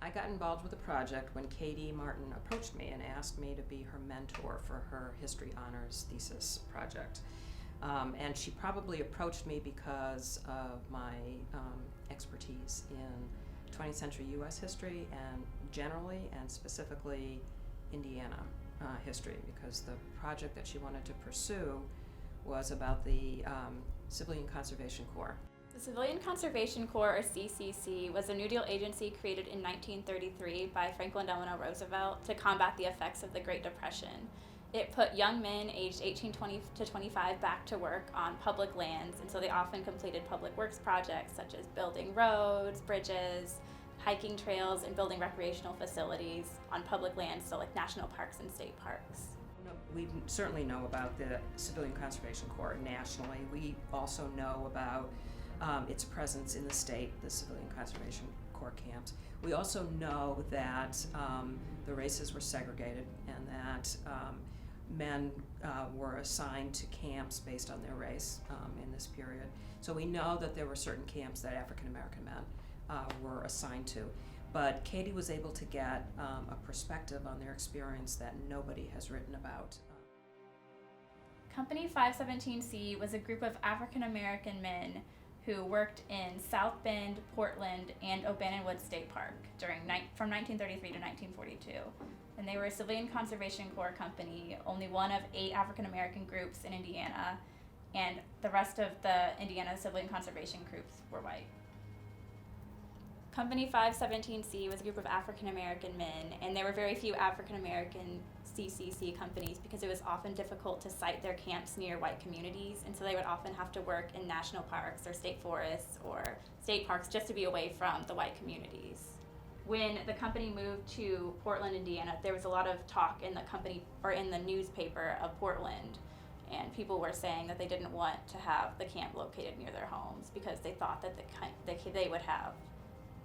I got involved with the project when Katie Martin approached me and asked me to be her mentor for her history honors thesis project. And she probably approached me because of my expertise in 20th century U.S. history and generally and specifically Indiana history, because the project that she wanted to pursue was about the Civilian Conservation Corps. The Civilian Conservation Corps, or CCC, was a New Deal agency created in 1933 by Franklin Delano Roosevelt to combat the effects of the Great Depression. It put young men aged 18 to 25 back to work on public lands, and so they often completed public works projects such as building roads, bridges, hiking trails, and building recreational facilities on public lands, so like national parks and state parks. We certainly know about the Civilian Conservation Corps nationally. We also know about its presence in the state, the Civilian Conservation Corps camps. We also know that the races were segregated and that men were assigned to camps based on their race in this period. So we know that there were certain camps that African American men were assigned to. But Katie was able to get a perspective on their experience that nobody has written about. Company 517C was a group of African American men who worked in South Bend, Portland, and O'Bannon Woods State Park from 1933 to 1942. And they were a Civilian Conservation Corps company, only one of 8 African American groups in Indiana, and the rest of the Indiana Civilian Conservation groups were white. Company 517C was a group of African American men, and there were very few African American CCC companies because it was often difficult to site their camps near white communities, and so they would often have to work in national parks or state forests or state parks just to be away from the white communities. When the company moved to Portland, Indiana, there was a lot of talk in the company or in the newspaper of Portland, and people were saying that they didn't want to have the camp located near their homes because they thought that they would have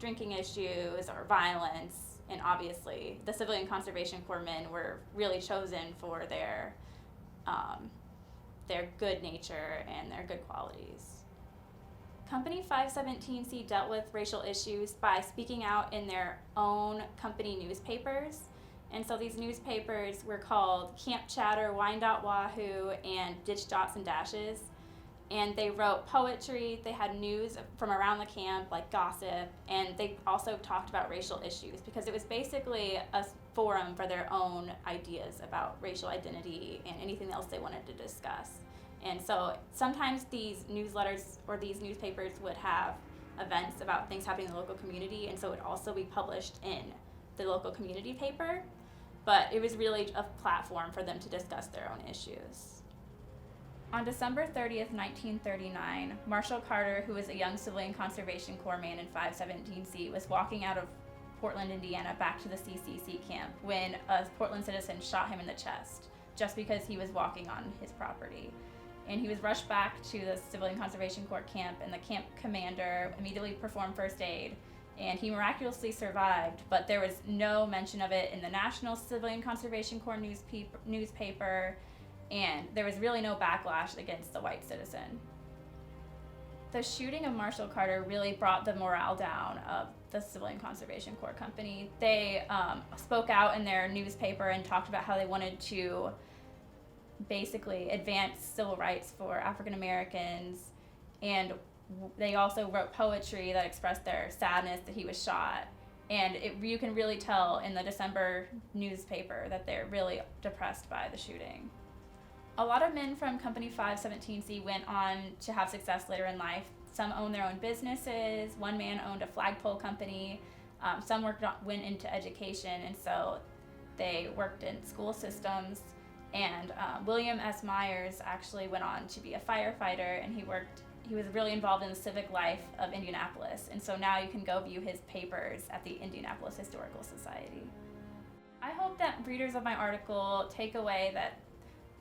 drinking issues or violence, and obviously the Civilian Conservation Corps men were really chosen for their good nature and their good qualities. Company 517C dealt with racial issues by speaking out in their own company newspapers, and so these newspapers were called Camp Chatter, Wyandotte Wahoo, and Ditch Dots and Dashes. And they wrote poetry, they had news from around the camp, like gossip, and they also talked about racial issues because it was basically a forum for their own ideas about racial identity and anything else they wanted to discuss. And so sometimes these newsletters or these newspapers would have events about things happening in the local community, and so it would also be published in the local community paper, but it was really a platform for them to discuss their own issues. On December 30th, 1939, Marshall Carter, who was a young Civilian Conservation Corps man in 517C, was walking out of Portland, Indiana, back to the CCC camp when a Portland citizen shot him in the chest just because he was walking on his property. And he was rushed back to the Civilian Conservation Corps camp, and the camp commander immediately performed first aid, and he miraculously survived, but there was no mention of it in the National Civilian Conservation Corps newspaper, and there was really no backlash against the white citizen. The shooting of Marshall Carter really brought the morale down of the Civilian Conservation Corps company. They spoke out in their newspaper and talked about how they wanted to basically advance civil rights for African Americans, and they also wrote poetry that expressed their sadness that he was shot. And you can really tell in the December newspaper that they're really depressed by the shooting. A lot of men from Company 517C went on to have success later in life. Some owned their own businesses. One man owned a flagpole company. Some went into education, and so they worked in school systems. And William S. Myers actually went on to be a firefighter, and he was really involved in the civic life of Indianapolis. And so now you can go view his papers at the Indianapolis Historical Society. I hope that readers of my article take away that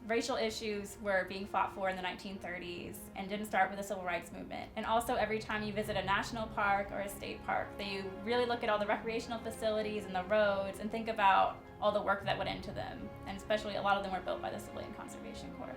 racial issues were being fought for in the 1930s and didn't start with the civil rights movement. And also every time you visit a national park or a state park, that you really look at all the recreational facilities and the roads and think about all the work that went into them. And especially a lot of them were built by the Civilian Conservation Corps.